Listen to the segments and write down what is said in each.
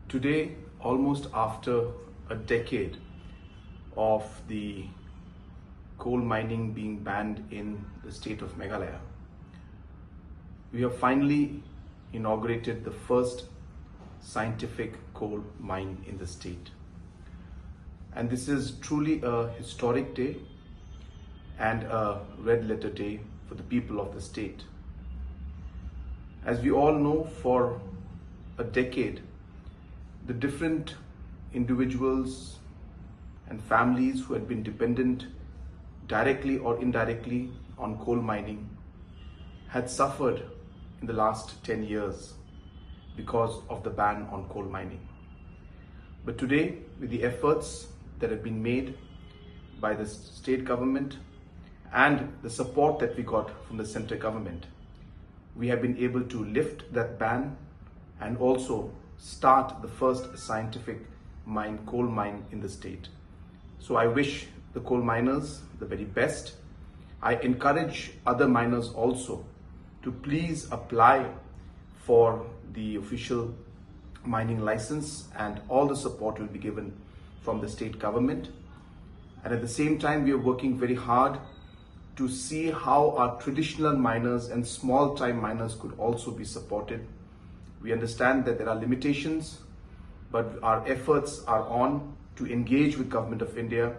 Today, almost after a decade of the coal mining being banned in the state of Meghalaya, we have finally inaugurated the first scientific coal mine in the state. And this is truly a historic day and a red letter day for the people of the state. As we all know, for a decade, the different individuals and families who had been dependent directly or indirectly on coal mining had suffered in the last 10 years because of the ban on coal mining. But today, with the efforts that have been made by the state government and the support that we got from the central government, we have been able to lift that ban and also start the first scientific coal mine in the state. So I wish the coal miners the very best. I encourage other miners also to please apply for the official mining license, and all the support will be given from the state government. And at the same time, we are working very hard to see how our traditional miners and small time miners could also be supported. We understand that there are limitations, but our efforts are on to engage with Government of India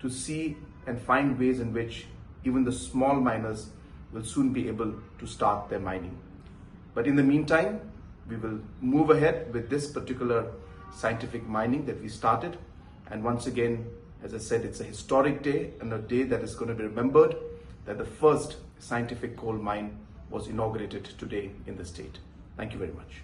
to see and find ways in which even the small miners will soon be able to start their mining. But in the meantime, we will move ahead with this particular scientific mining that we started. And once again, as I said, it's a historic day and a day that is going to be remembered, that the first scientific coal mine was inaugurated today in the state. Thank you very much.